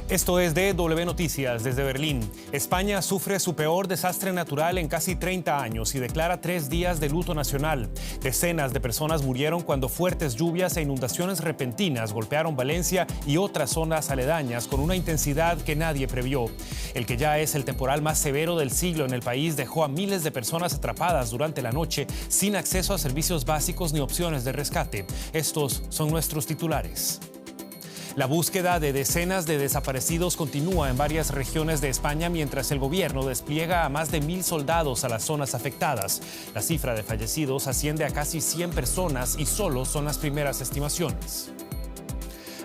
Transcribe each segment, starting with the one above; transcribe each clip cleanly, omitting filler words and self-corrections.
Esto es DW Noticias desde Berlín. España sufre su peor desastre natural en casi 30 años y declara 3 días de luto nacional. Decenas de personas murieron cuando fuertes lluvias e inundaciones repentinas golpearon Valencia y otras zonas aledañas con una intensidad que nadie previó. El que ya es el temporal más severo del siglo en el país dejó a miles de personas atrapadas durante la noche sin acceso a servicios básicos ni opciones de rescate. Estos son nuestros titulares. La búsqueda de decenas de desaparecidos continúa en varias regiones de España mientras el gobierno despliega a más de 1.000 soldados a las zonas afectadas. La cifra de fallecidos asciende a casi 100 personas y solo son las primeras estimaciones.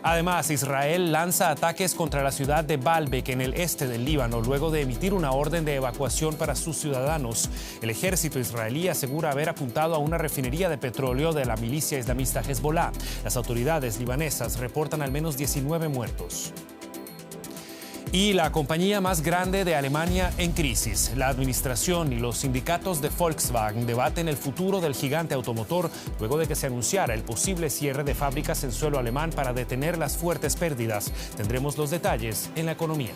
Además, Israel lanza ataques contra la ciudad de Baalbek en el este del Líbano luego de emitir una orden de evacuación para sus ciudadanos. El ejército israelí asegura haber apuntado a una refinería de petróleo de la milicia islamista Hezbollah. Las autoridades libanesas reportan al menos 19 muertos. Y la compañía más grande de Alemania en crisis. La administración y los sindicatos de Volkswagen debaten el futuro del gigante automotor luego de que se anunciara el posible cierre de fábricas en suelo alemán para detener las fuertes pérdidas. Tendremos los detalles en la economía.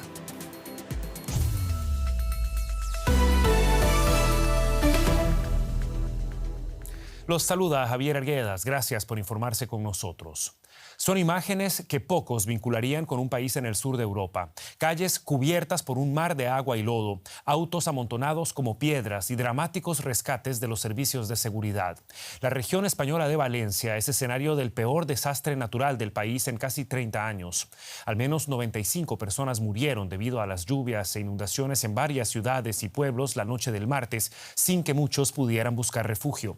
Los saluda Javier Arguedas. Gracias por informarse con nosotros. Son imágenes que pocos vincularían con un país en el sur de Europa. Calles cubiertas por un mar de agua y lodo, autos amontonados como piedras y dramáticos rescates de los servicios de seguridad. La región española de Valencia es escenario del peor desastre natural del país en casi 30 años. Al menos 95 personas murieron debido a las lluvias e inundaciones en varias ciudades y pueblos la noche del martes, sin que muchos pudieran buscar refugio.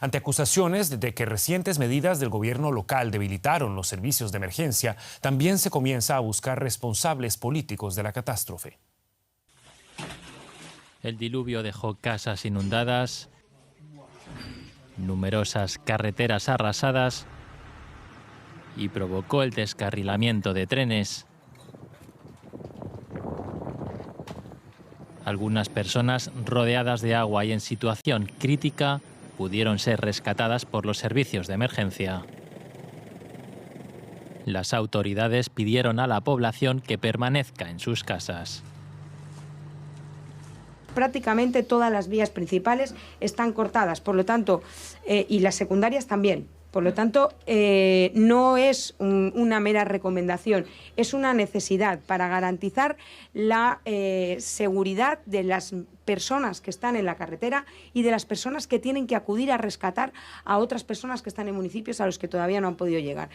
Ante acusaciones de que recientes medidas del gobierno local debilitaron los servicios de emergencia, también se comienza a buscar responsables políticos de la catástrofe. El diluvio dejó casas inundadas, numerosas carreteras arrasadas y provocó el descarrilamiento de trenes. Algunas personas rodeadas de agua y en situación crítica pudieron ser rescatadas por los servicios de emergencia. Las autoridades pidieron a la población que permanezca en sus casas. Prácticamente todas las vías principales están cortadas, por lo tanto, y las secundarias también. Por lo tanto, no es una mera recomendación, es una necesidad para garantizar la seguridad de las personas que están en la carretera y de las personas que tienen que acudir a rescatar a otras personas que están en municipios a los que todavía no han podido llegar.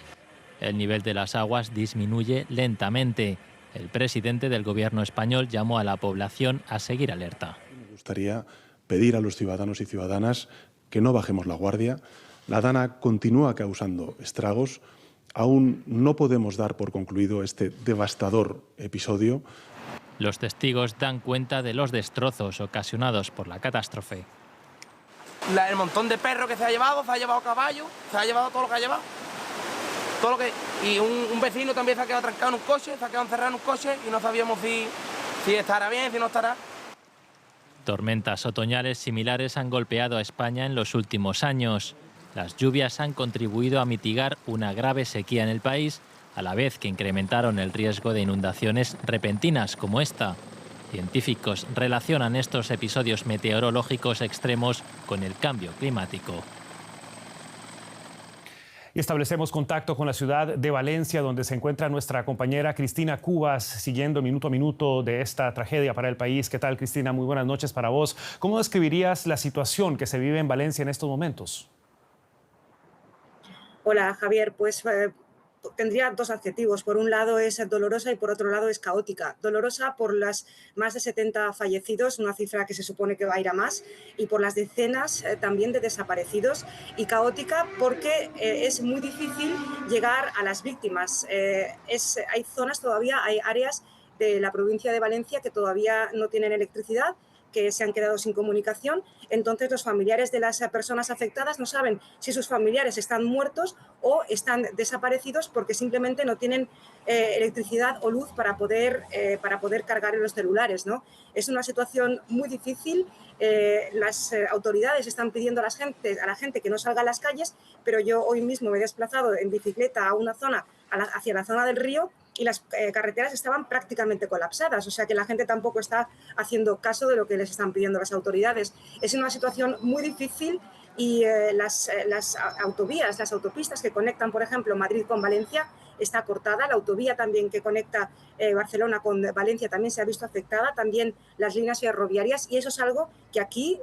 El nivel de las aguas disminuye lentamente. El presidente del gobierno español llamó a la población a seguir alerta. Me gustaría pedir a los ciudadanos y ciudadanas que no bajemos la guardia. La Dana continúa causando estragos. Aún no podemos dar por concluido este devastador episodio. Los testigos dan cuenta de los destrozos ocasionados por la catástrofe. El montón de perros que se ha llevado caballos, se ha llevado todo lo que ha llevado. Todo lo que, y un vecino también se ha quedado trancado en un coche, se ha quedado encerrado en un coche y no sabíamos si estará bien, si no estará. Tormentas otoñales similares han golpeado a España en los últimos años. Las lluvias han contribuido a mitigar una grave sequía en el país, a la vez que incrementaron el riesgo de inundaciones repentinas como esta. Científicos relacionan estos episodios meteorológicos extremos con el cambio climático. Y establecemos contacto con la ciudad de Valencia, donde se encuentra nuestra compañera Cristina Cubas, siguiendo minuto a minuto de esta tragedia para el país. ¿Qué tal, Cristina? Muy buenas noches para vos. ¿Cómo describirías la situación que se vive en Valencia en estos momentos? Hola, Javier. Pues tendría 2 adjetivos. Por un lado es dolorosa y por otro lado es caótica. Dolorosa por las más de 70 fallecidos, una cifra que se supone que va a ir a más, y por las decenas también de desaparecidos. Y caótica porque es muy difícil llegar a las víctimas. Hay zonas todavía, hay áreas de la provincia de Valencia que todavía no tienen electricidad, que se han quedado sin comunicación. Entonces los familiares de las personas afectadas no saben si sus familiares están muertos o están desaparecidos porque simplemente no tienen electricidad o luz para poder cargar en los celulares, ¿no? Es una situación muy difícil. Las autoridades están pidiendo a la gente que no salga a las calles, pero yo hoy mismo me he desplazado en bicicleta a una zona hacia la zona del río y las carreteras estaban prácticamente colapsadas, o sea que la gente tampoco está haciendo caso de lo que les están pidiendo las autoridades. Es una situación muy difícil y las autovías, las autopistas que conectan, por ejemplo, Madrid con Valencia, está cortada. La autovía también que conecta Barcelona con Valencia también se ha visto afectada, también las líneas ferroviarias, y eso es algo que aquí,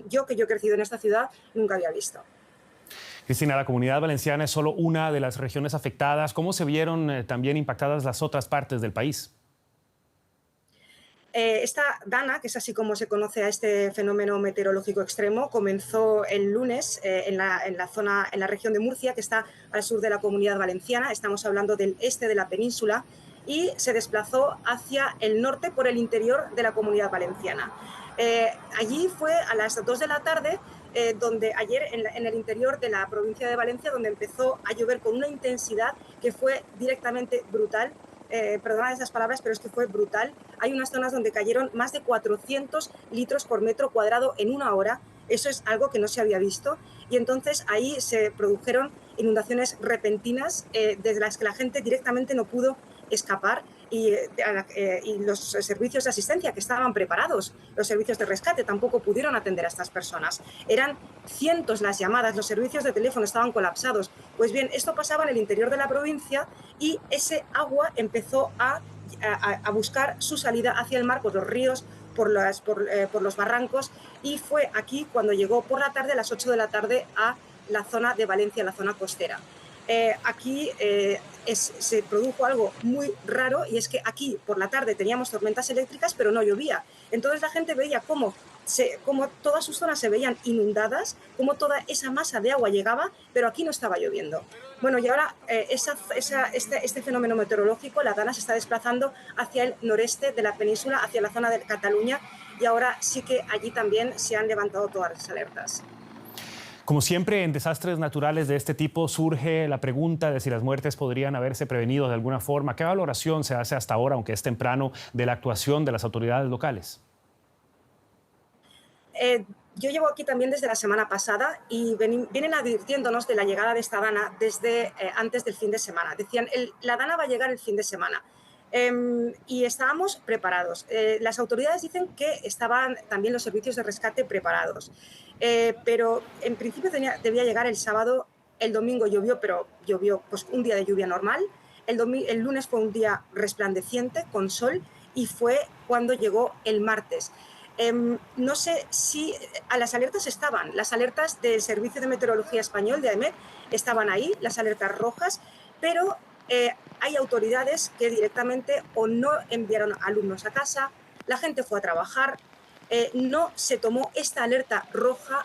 yo he crecido en esta ciudad, nunca había visto. Cristina, la Comunidad Valenciana es solo una de las regiones afectadas. ¿Cómo se vieron también impactadas las otras partes del país? Esta DANA, que es así como se conoce a este fenómeno meteorológico extremo, comenzó el lunes en la región de Murcia, que está al sur de la Comunidad Valenciana. Estamos hablando del este de la península, y se desplazó hacia el norte por el interior de la Comunidad Valenciana. Allí fue a las 2 de la tarde, donde ayer en el interior de la provincia de Valencia, donde empezó a llover con una intensidad que fue directamente brutal. Perdonad esas palabras, pero es que fue brutal. Hay unas zonas donde cayeron más de 400 litros por metro cuadrado en una hora. Eso es algo que no se había visto. Y entonces ahí se produjeron inundaciones repentinas desde las que la gente directamente no pudo escapar, y los servicios de asistencia que estaban preparados, los servicios de rescate, tampoco pudieron atender a estas personas. Eran cientos las llamadas, los servicios de teléfono estaban colapsados. Pues bien, esto pasaba en el interior de la provincia y ese agua empezó a buscar su salida hacia el mar por los ríos, por los barrancos, y fue aquí cuando llegó por la tarde, a las 8 de la tarde, a la zona de Valencia, la zona costera. Aquí se produjo algo muy raro, y es que aquí por la tarde teníamos tormentas eléctricas, pero no llovía. Entonces la gente veía cómo todas sus zonas se veían inundadas, cómo toda esa masa de agua llegaba, pero aquí no estaba lloviendo. Bueno, y ahora este fenómeno meteorológico, la DANA, se está desplazando hacia el noreste de la península, hacia la zona de Cataluña, y ahora sí que allí también se han levantado todas las alertas. Como siempre, en desastres naturales de este tipo surge la pregunta de si las muertes podrían haberse prevenido de alguna forma. ¿Qué valoración se hace hasta ahora, aunque es temprano, de la actuación de las autoridades locales? Yo llevo aquí también desde la semana pasada y vienen advirtiéndonos de la llegada de esta DANA desde antes del fin de semana. Decían, la DANA va a llegar el fin de semana. Y estábamos preparados. Las autoridades dicen que estaban también los servicios de rescate preparados, pero en principio debía llegar el sábado. El domingo llovió, pero llovió pues un día de lluvia normal. El lunes fue un día resplandeciente con sol, y fue cuando llegó el martes. No sé si las alertas estaban, las alertas del Servicio de Meteorología Español, de AEMET, estaban ahí, las alertas rojas, pero hay autoridades que directamente o no enviaron alumnos a casa, la gente fue a trabajar, no se tomó esta alerta roja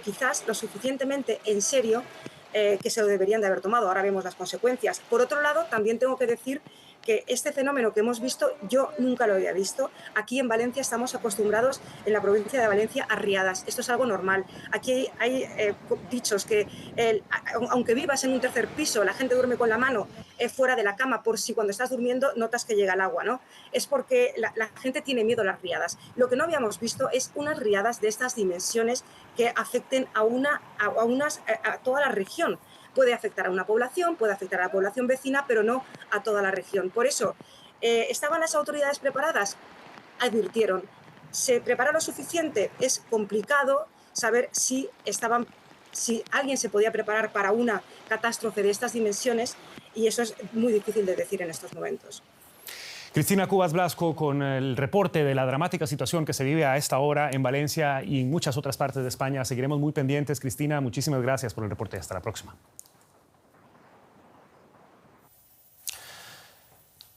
quizás lo suficientemente en serio, que se lo deberían de haber tomado. Ahora vemos las consecuencias. Por otro lado, también tengo que decir que este fenómeno que hemos visto, yo nunca lo había visto. Aquí en Valencia estamos acostumbrados, en la provincia de Valencia, a riadas. Esto es algo normal. Aquí hay dichos que, aunque vivas en un tercer piso, la gente duerme con la mano fuera de la cama, por si cuando estás durmiendo notas que llega el agua, ¿no? Es porque la gente tiene miedo a las riadas. Lo que no habíamos visto es unas riadas de estas dimensiones que afecten a toda la región. Puede afectar a una población, puede afectar a la población vecina, pero no a toda la región. Por eso, ¿estaban las autoridades preparadas? Advirtieron. ¿Se preparó lo suficiente? Es complicado saber si alguien se podía preparar para una catástrofe de estas dimensiones, y eso es muy difícil de decir en estos momentos. Cristina Cubas Blasco con el reporte de la dramática situación que se vive a esta hora en Valencia y en muchas otras partes de España. Seguiremos muy pendientes. Cristina, muchísimas gracias por el reporte. Hasta la próxima.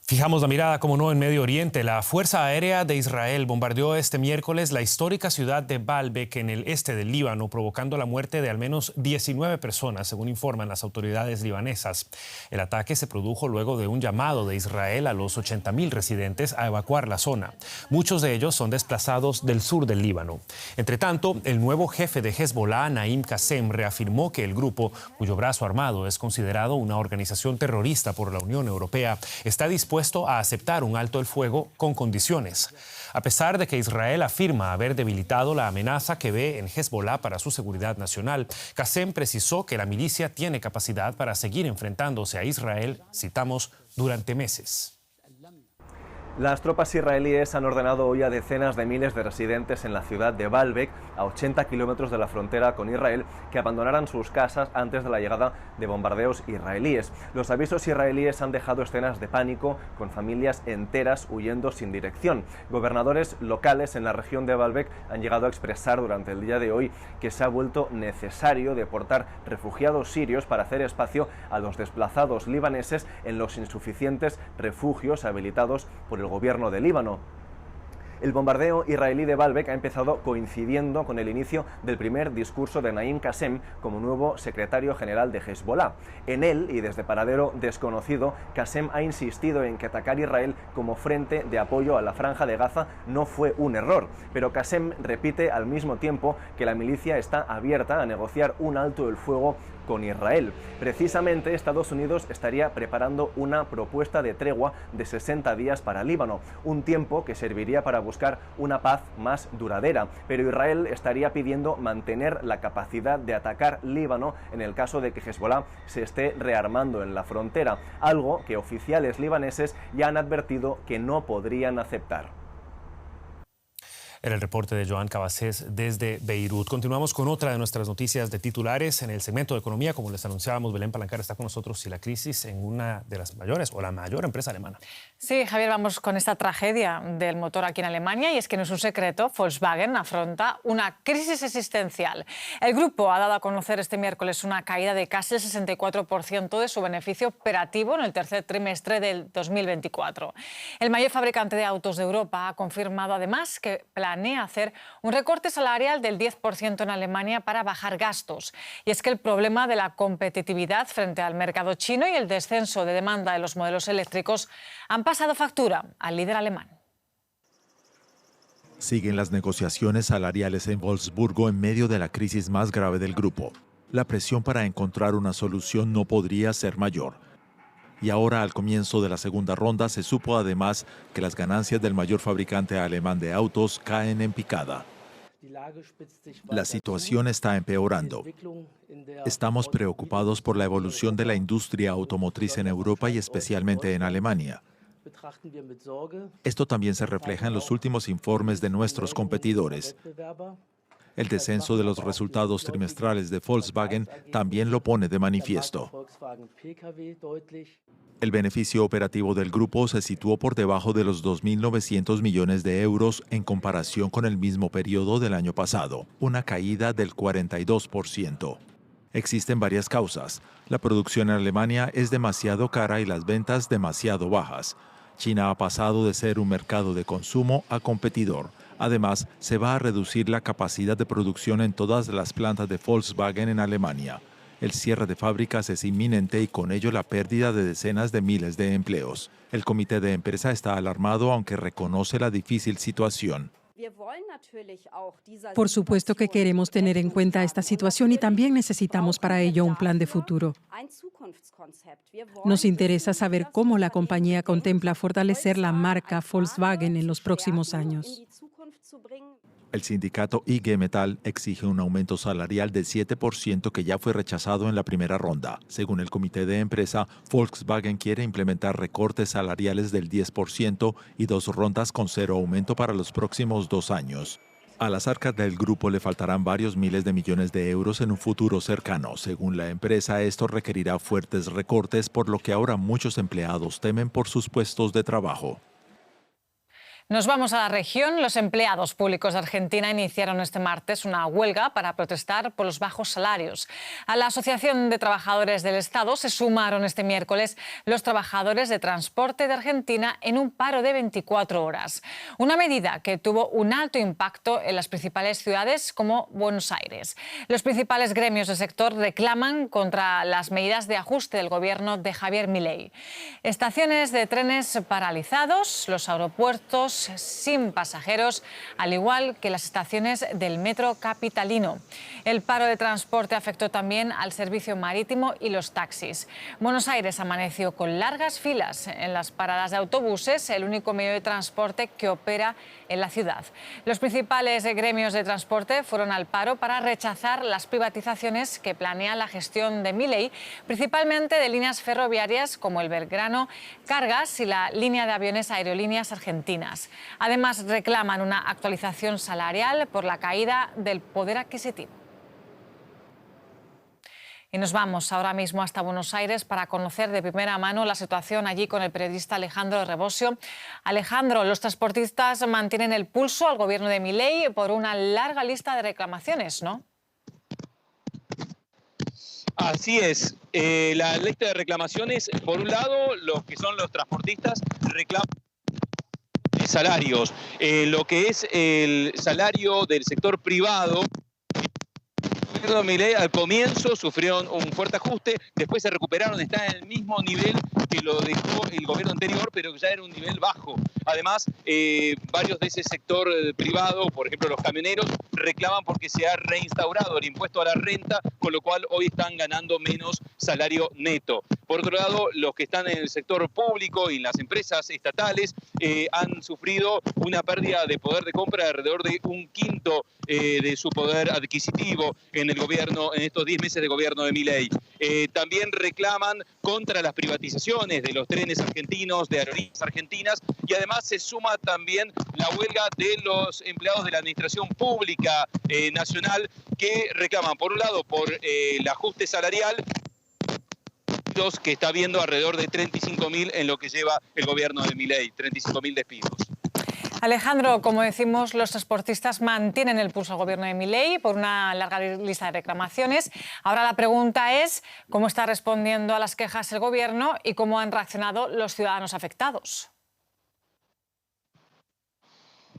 Fijamos la mirada, como no, en Medio Oriente. La Fuerza Aérea de Israel bombardeó este miércoles la histórica ciudad de Baalbek, en el este del Líbano, provocando la muerte de al menos 19 personas, según informan las autoridades libanesas. El ataque se produjo luego de un llamado de Israel a los 80.000 residentes a evacuar la zona. Muchos de ellos son desplazados del sur del Líbano. Entre tanto, el nuevo jefe de Hezbollah, Naim Qassem, reafirmó que el grupo, cuyo brazo armado es considerado una organización terrorista por la Unión Europea, está dispuesto dispuesto a aceptar un alto el fuego con condiciones. A pesar de que Israel afirma haber debilitado la amenaza que ve en Hezbollah para su seguridad nacional, Qasem precisó que la milicia tiene capacidad para seguir enfrentándose a Israel, citamos, durante meses. Las tropas israelíes han ordenado hoy a decenas de miles de residentes en la ciudad de Baalbek, a 80 kilómetros de la frontera con Israel, que abandonaran sus casas antes de la llegada de bombardeos israelíes. Los avisos israelíes han dejado escenas de pánico, con familias enteras huyendo sin dirección. Gobernadores locales en la región de Baalbek han llegado a expresar durante el día de hoy que se ha vuelto necesario deportar refugiados sirios para hacer espacio a los desplazados libaneses en los insuficientes refugios habilitados por el gobierno de Líbano. El bombardeo israelí de Baalbek ha empezado coincidiendo con el inicio del primer discurso de Naim Qasem como nuevo secretario general de Hezbollah. En él, y desde paradero desconocido, Qasem ha insistido en que atacar Israel como frente de apoyo a la Franja de Gaza no fue un error, pero Qasem repite al mismo tiempo que la milicia está abierta a negociar un alto el fuego con Israel. Precisamente Estados Unidos estaría preparando una propuesta de tregua de 60 días para Líbano, un tiempo que serviría para buscar una paz más duradera, pero Israel estaría pidiendo mantener la capacidad de atacar Líbano en el caso de que Hezbollah se esté rearmando en la frontera, algo que oficiales libaneses ya han advertido que no podrían aceptar. Era el reporte de Joan Cabasés desde Beirut. Continuamos con otra de nuestras noticias de titulares. En el segmento de economía, como les anunciábamos, Belén Palancar está con nosotros y la crisis en una de las mayores o la mayor empresa alemana. Sí, Javier, vamos con esta tragedia del motor aquí en Alemania y es que no es un secreto, Volkswagen afronta una crisis existencial. El grupo ha dado a conocer este miércoles una caída de casi el 64% de su beneficio operativo en el tercer trimestre del 2024. El mayor fabricante de autos de Europa ha confirmado además que planea hacer un recorte salarial del 10% en Alemania para bajar gastos. Y es que el problema de la competitividad frente al mercado chino y el descenso de demanda de los modelos eléctricos han pasado factura al líder alemán. Siguen las negociaciones salariales en Wolfsburgo en medio de la crisis más grave del grupo. La presión para encontrar una solución no podría ser mayor. Y ahora, al comienzo de la segunda ronda, se supo además que las ganancias del mayor fabricante alemán de autos caen en picada. La situación está empeorando. Estamos preocupados por la evolución de la industria automotriz en Europa y especialmente en Alemania. Esto también se refleja en los últimos informes de nuestros competidores. El descenso de los resultados trimestrales de Volkswagen también lo pone de manifiesto. El beneficio operativo del grupo se situó por debajo de los 2.900 millones de euros en comparación con el mismo periodo del año pasado, una caída del 42%. Existen varias causas. La producción en Alemania es demasiado cara y las ventas demasiado bajas. China ha pasado de ser un mercado de consumo a competidor. Además, se va a reducir la capacidad de producción en todas las plantas de Volkswagen en Alemania. El cierre de fábricas es inminente y con ello la pérdida de decenas de miles de empleos. El comité de empresa está alarmado, aunque reconoce la difícil situación. Por supuesto que queremos tener en cuenta esta situación y también necesitamos para ello un plan de futuro. Nos interesa saber cómo la compañía contempla fortalecer la marca Volkswagen en los próximos años. El sindicato IG Metall exige un aumento salarial del 7% que ya fue rechazado en la primera ronda. Según el comité de empresa, Volkswagen quiere implementar recortes salariales del 10% y 2 rondas con 0 aumento para los próximos 2 años. A las arcas del grupo le faltarán varios miles de millones de euros en un futuro cercano. Según la empresa, esto requerirá fuertes recortes, por lo que ahora muchos empleados temen por sus puestos de trabajo. Nos vamos a la región. Los empleados públicos de Argentina iniciaron este martes una huelga para protestar por los bajos salarios. A la Asociación de Trabajadores del Estado se sumaron este miércoles los trabajadores de transporte de Argentina en un paro de 24 horas. Una medida que tuvo un alto impacto en las principales ciudades como Buenos Aires. Los principales gremios del sector reclaman contra las medidas de ajuste del gobierno de Javier Milei. Estaciones de trenes paralizados, los aeropuertos sin pasajeros, al igual que las estaciones del metro capitalino. El paro de transporte afectó también al servicio marítimo y los taxis. Buenos Aires amaneció con largas filas en las paradas de autobuses, el único medio de transporte que opera en la ciudad. Los principales gremios de transporte fueron al paro para rechazar las privatizaciones que planea la gestión de Milei, principalmente de líneas ferroviarias como el Belgrano Cargas y la línea de aviones Aerolíneas Argentinas. Además, reclaman una actualización salarial por la caída del poder adquisitivo. Y nos vamos ahora mismo hasta Buenos Aires para conocer de primera mano la situación allí con el periodista Alejandro Rebosio. Alejandro, los transportistas mantienen el pulso al gobierno de Milei por una larga lista de reclamaciones, ¿no? Así es. La lista de reclamaciones, por un lado, los que son los transportistas reclaman salarios. Lo que es el salario del sector privado, el gobierno de Milei al comienzo sufrieron un fuerte ajuste, después se recuperaron, están en el mismo nivel que lo dejó el gobierno anterior, pero ya era un nivel bajo. Además, varios de ese sector privado, por ejemplo los camioneros, reclaman porque se ha reinstaurado el impuesto a la renta, con lo cual hoy están ganando menos salario neto. Por otro lado, los que están en el sector público y en las empresas estatales han sufrido una pérdida de poder de compra de alrededor de un quinto de su poder adquisitivo en el gobierno, en estos 10 meses de gobierno de Milei. También reclaman contra las privatizaciones de los trenes argentinos, de Aerolíneas Argentinas, y además se suma también la huelga de los empleados de la Administración Pública Nacional, que reclaman, por un lado, por el ajuste salarial, que está viendo alrededor de 35.000 en lo que lleva el gobierno de Milei, 35.000 despidos. Alejandro, como decimos, los transportistas mantienen el pulso al gobierno de Milei por una larga lista de reclamaciones. Ahora la pregunta es cómo está respondiendo a las quejas el gobierno y cómo han reaccionado los ciudadanos afectados.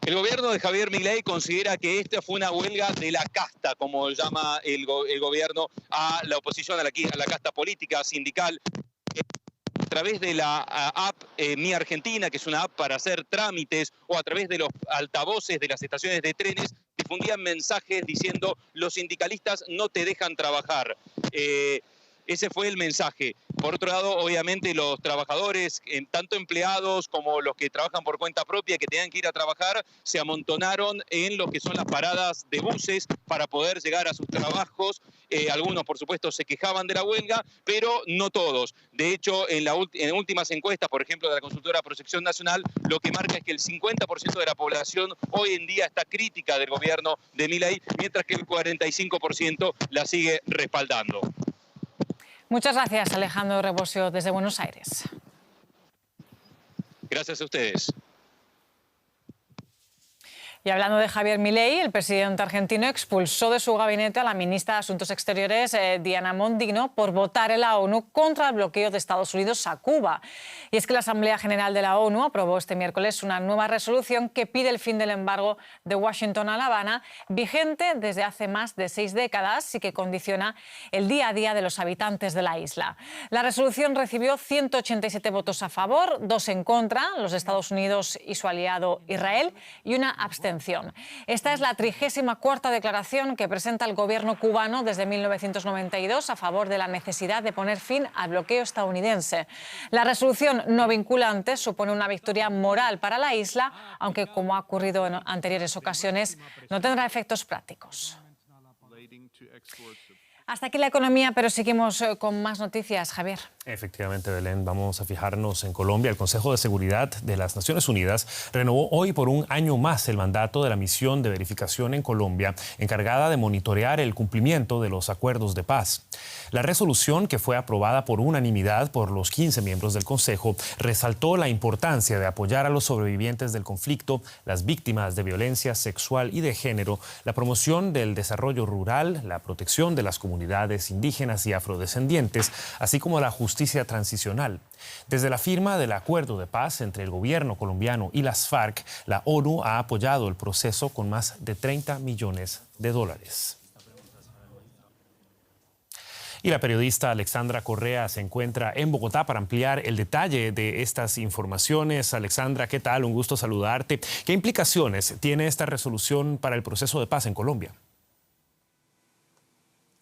El gobierno de Javier Milei considera que esta fue una huelga de la casta, como llama el gobierno a la oposición, a la casta política, sindical. A través de la app Mi Argentina, que es una app para hacer trámites, o a través de los altavoces de las estaciones de trenes, difundían mensajes diciendo: los sindicalistas no te dejan trabajar. Ese fue el mensaje. Por otro lado, obviamente, los trabajadores, tanto empleados como los que trabajan por cuenta propia, que tenían que ir a trabajar, se amontonaron en lo que son las paradas de buses para poder llegar a sus trabajos. Algunos, por supuesto, se quejaban de la huelga, pero no todos. De hecho, en últimas encuestas, por ejemplo, de la consultora Proyección Nacional, lo que marca es que el 50% de la población hoy en día está crítica del gobierno de Milei, mientras que el 45% la sigue respaldando. Muchas gracias, Alejandro Rebosio, desde Buenos Aires. Gracias a ustedes. Y hablando de Javier Milei, el presidente argentino expulsó de su gabinete a la ministra de Asuntos Exteriores, Diana Mondino, por votar en la ONU contra el bloqueo de Estados Unidos a Cuba. Y es que la Asamblea General de la ONU aprobó este miércoles una nueva resolución que pide el fin del embargo de Washington a La Habana, vigente desde hace más de 6 décadas y que condiciona el día a día de los habitantes de la isla. La resolución recibió 187 votos a favor, 2 en contra, los de Estados Unidos y su aliado Israel, y una abstención. Esta es la 34ª declaración que presenta el gobierno cubano desde 1992 a favor de la necesidad de poner fin al bloqueo estadounidense. La resolución no vinculante supone una victoria moral para la isla, aunque, como ha ocurrido en anteriores ocasiones, no tendrá efectos prácticos. Hasta aquí la economía, pero seguimos con más noticias, Javier. Efectivamente, Belén, vamos a fijarnos en Colombia. El Consejo de Seguridad de las Naciones Unidas renovó hoy por un año más el mandato de la misión de verificación en Colombia, encargada de monitorear el cumplimiento de los acuerdos de paz. La resolución, que fue aprobada por unanimidad por los 15 miembros del Consejo, resaltó la importancia de apoyar a los sobrevivientes del conflicto, las víctimas de violencia sexual y de género, la promoción del desarrollo rural, la protección de las comunidades indígenas y afrodescendientes, así como la justicia transicional. Desde la firma del acuerdo de paz entre el gobierno colombiano y las FARC, la ONU ha apoyado el proceso con más de $30 millones. Y la periodista Alexandra Correa se encuentra en Bogotá para ampliar el detalle de estas informaciones. Alexandra, ¿qué tal? Un gusto saludarte. ¿Qué implicaciones tiene esta resolución para el proceso de paz en Colombia?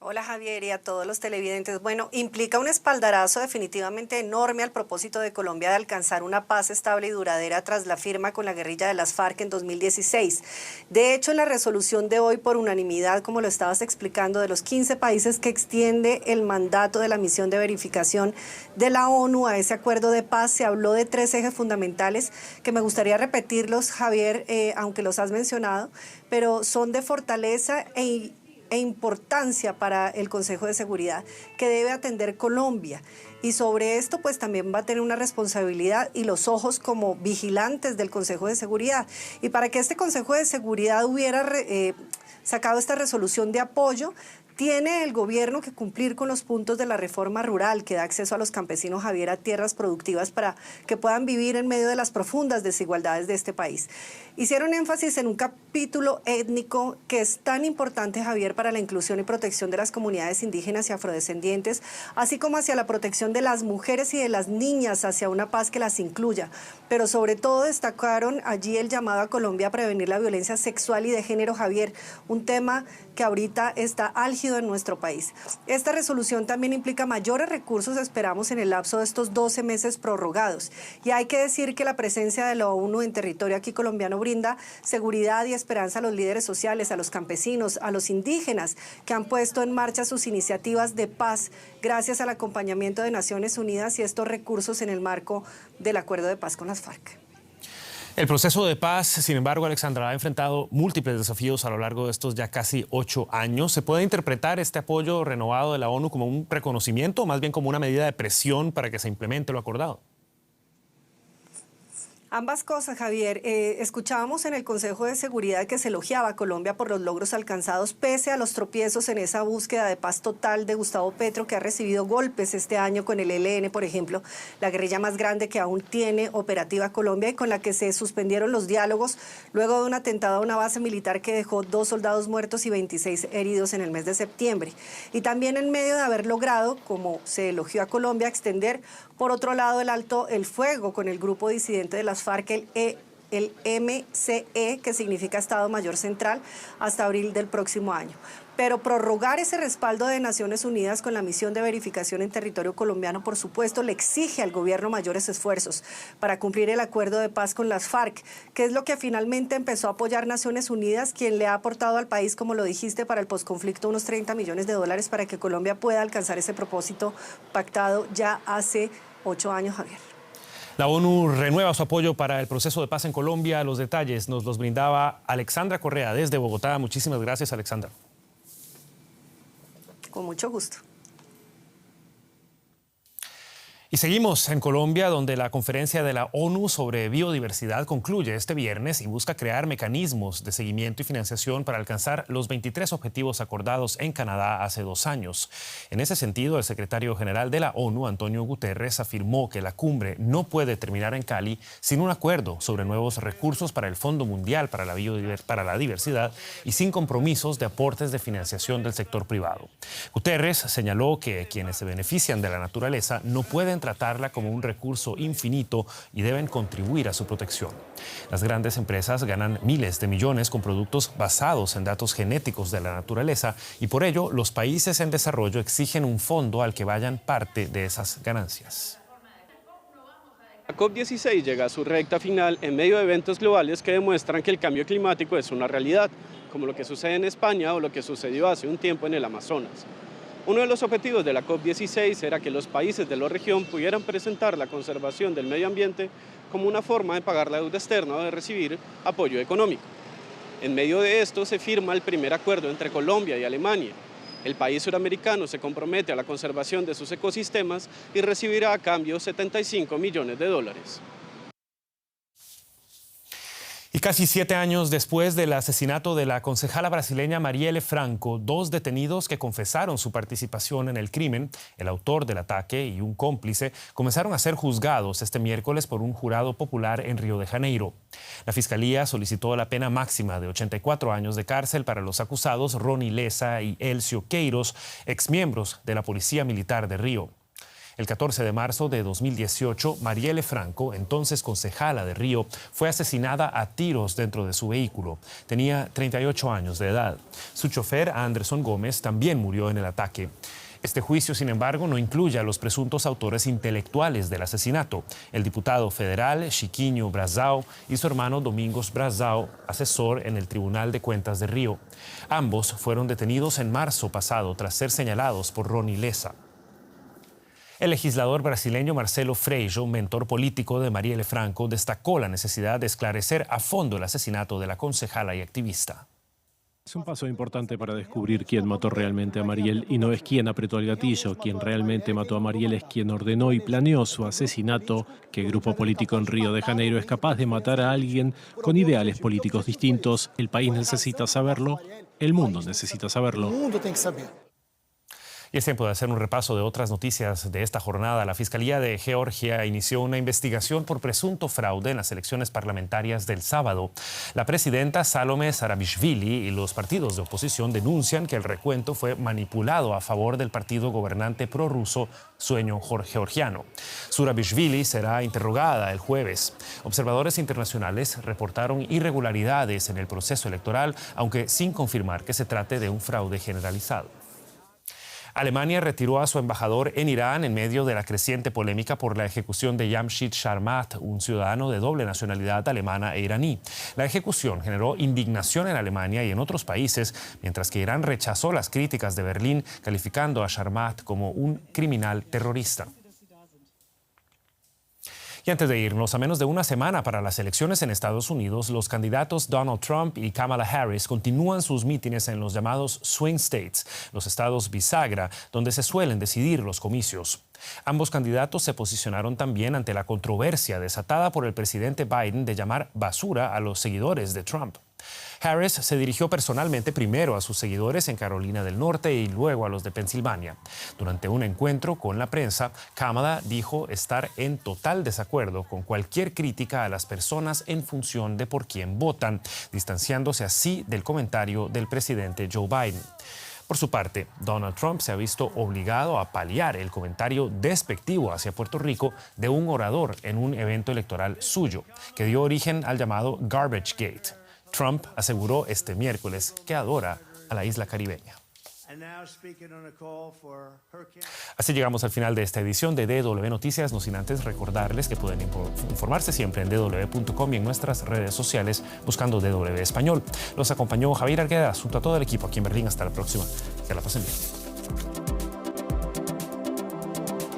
Hola Javier y a todos los televidentes. Bueno, implica un espaldarazo definitivamente enorme al propósito de Colombia de alcanzar una paz estable y duradera tras la firma con la guerrilla de las FARC en 2016. De hecho, en la resolución de hoy, por unanimidad, como lo estabas explicando, de los 15 países que extiende el mandato de la misión de verificación de la ONU a ese acuerdo de paz, se habló de 3 ejes fundamentales que me gustaría repetirlos, Javier, aunque los has mencionado, pero son de fortaleza e importancia para el Consejo de Seguridad que debe atender Colombia. Y sobre esto pues también va a tener una responsabilidad y los ojos como vigilantes del Consejo de Seguridad. Y para que este Consejo de Seguridad hubiera sacado esta resolución de apoyo, tiene el gobierno que cumplir con los puntos de la reforma rural que da acceso a los campesinos, Javier, a tierras productivas para que puedan vivir en medio de las profundas desigualdades de este país. Hicieron énfasis en un capítulo étnico que es tan importante, Javier, para la inclusión y protección de las comunidades indígenas y afrodescendientes, así como hacia la protección de las mujeres y de las niñas hacia una paz que las incluya. Pero sobre todo destacaron allí el llamado a Colombia a prevenir la violencia sexual y de género, Javier, un tema que ahorita está álgido en nuestro país. Esta resolución también implica mayores recursos, esperamos, en el lapso de estos 12 meses prorrogados. Y hay que decir que la presencia de la ONU en territorio aquí colombiano brinda seguridad y esperanza a los líderes sociales, a los campesinos, a los indígenas que han puesto en marcha sus iniciativas de paz gracias al acompañamiento de Naciones Unidas y estos recursos en el marco del acuerdo de paz con las FARC. El proceso de paz, sin embargo, Alexandra, ha enfrentado múltiples desafíos a lo largo de estos ya casi 8 años. ¿Se puede interpretar este apoyo renovado de la ONU como un reconocimiento o más bien como una medida de presión para que se implemente lo acordado? Ambas cosas, Javier. Escuchábamos en el Consejo de Seguridad que se elogiaba a Colombia por los logros alcanzados pese a los tropiezos en esa búsqueda de paz total de Gustavo Petro, que ha recibido golpes este año con el ELN, por ejemplo, la guerrilla más grande que aún tiene operativa Colombia y con la que se suspendieron los diálogos luego de un atentado a una base militar que dejó 2 soldados muertos y 26 heridos en el mes de septiembre. Y también en medio de haber logrado, como se elogió a Colombia, extender por otro lado el alto el fuego con el grupo disidente de las FARC, el MCE, que significa Estado Mayor Central, hasta abril del próximo año. Pero prorrogar ese respaldo de Naciones Unidas con la misión de verificación en territorio colombiano, por supuesto, le exige al gobierno mayores esfuerzos para cumplir el acuerdo de paz con las FARC, que es lo que finalmente empezó a apoyar Naciones Unidas, quien le ha aportado al país, como lo dijiste, para el posconflicto unos $30 millones para que Colombia pueda alcanzar ese propósito pactado ya hace 8 años, Javier. La ONU renueva su apoyo para el proceso de paz en Colombia. Los detalles nos los brindaba Alexandra Correa desde Bogotá. Muchísimas gracias, Alexandra. Con mucho gusto. Y seguimos en Colombia, donde la conferencia de la ONU sobre biodiversidad concluye este viernes y busca crear mecanismos de seguimiento y financiación para alcanzar los 23 objetivos acordados en Canadá hace 2 años. En ese sentido, el secretario general de la ONU, Antonio Guterres, afirmó que la cumbre no puede terminar en Cali sin un acuerdo sobre nuevos recursos para el Fondo Mundial para la Diversidad y sin compromisos de aportes de financiación del sector privado. Guterres señaló que quienes se benefician de la naturaleza no pueden tratarla como un recurso infinito y deben contribuir a su protección. Las grandes empresas ganan miles de millones con productos basados en datos genéticos de la naturaleza y por ello los países en desarrollo exigen un fondo al que vayan parte de esas ganancias. La COP16 llega a su recta final en medio de eventos globales que demuestran que el cambio climático es una realidad, como lo que sucede en España o lo que sucedió hace un tiempo en el Amazonas. Uno de los objetivos de la COP16 era que los países de la región pudieran presentar la conservación del medio ambiente como una forma de pagar la deuda externa o de recibir apoyo económico. En medio de esto se firma el primer acuerdo entre Colombia y Alemania. El país suramericano se compromete a la conservación de sus ecosistemas y recibirá a cambio $75 millones. Y casi 7 años después del asesinato de la concejala brasileña Marielle Franco, 2 detenidos que confesaron su participación en el crimen, el autor del ataque y un cómplice, comenzaron a ser juzgados este miércoles por un jurado popular en Río de Janeiro. La Fiscalía solicitó la pena máxima de 84 años de cárcel para los acusados Rony Lessa y Elcio Queiroz, exmiembros de la Policía Militar de Río. El 14 de marzo de 2018, Marielle Franco, entonces concejala de Río, fue asesinada a tiros dentro de su vehículo. Tenía 38 años de edad. Su chofer, Anderson Gómez, también murió en el ataque. Este juicio, sin embargo, no incluye a los presuntos autores intelectuales del asesinato, el diputado federal Chiquinho Brazao y su hermano Domingos Brazao, asesor en el Tribunal de Cuentas de Río. Ambos fueron detenidos en marzo pasado tras ser señalados por Rony Lessa. El legislador brasileño Marcelo Freixo, mentor político de Marielle Franco, destacó la necesidad de esclarecer a fondo el asesinato de la concejala y activista. Es un paso importante para descubrir quién mató realmente a Marielle y no es quién apretó el gatillo. Quien realmente mató a Marielle es quien ordenó y planeó su asesinato. ¿Qué grupo político en Río de Janeiro es capaz de matar a alguien con ideales políticos distintos? El país necesita saberlo, el mundo necesita saberlo. Y es tiempo de hacer un repaso de otras noticias de esta jornada. La Fiscalía de Georgia inició una investigación por presunto fraude en las elecciones parlamentarias del sábado. La presidenta Salome Zurabishvili y los partidos de oposición denuncian que el recuento fue manipulado a favor del partido gobernante prorruso Sueño Georgiano. Zurabishvili será interrogada el jueves. Observadores internacionales reportaron irregularidades en el proceso electoral, aunque sin confirmar que se trate de un fraude generalizado. Alemania retiró a su embajador en Irán en medio de la creciente polémica por la ejecución de Jamshid Sharmat, un ciudadano de doble nacionalidad alemana e iraní. La ejecución generó indignación en Alemania y en otros países, mientras que Irán rechazó las críticas de Berlín, calificando a Sharmat como un criminal terrorista. Y antes de irnos, a menos de una semana para las elecciones en Estados Unidos, los candidatos Donald Trump y Kamala Harris continúan sus mítines en los llamados swing states, los estados bisagra, donde se suelen decidir los comicios. Ambos candidatos se posicionaron también ante la controversia desatada por el presidente Biden de llamar basura a los seguidores de Trump. Harris se dirigió personalmente primero a sus seguidores en Carolina del Norte y luego a los de Pensilvania. Durante un encuentro con la prensa, Kamala dijo estar en total desacuerdo con cualquier crítica a las personas en función de por quién votan, distanciándose así del comentario del presidente Joe Biden. Por su parte, Donald Trump se ha visto obligado a paliar el comentario despectivo hacia Puerto Rico de un orador en un evento electoral suyo, que dio origen al llamado Garbage Gate. Trump aseguró este miércoles que adora a la isla caribeña. Así llegamos al final de esta edición de DW Noticias, no sin antes recordarles que pueden informarse siempre en dw.com y en nuestras redes sociales buscando DW Español. Los acompañó Javier Arguedas junto a todo el equipo aquí en Berlín. Hasta la próxima. Que la pasen bien.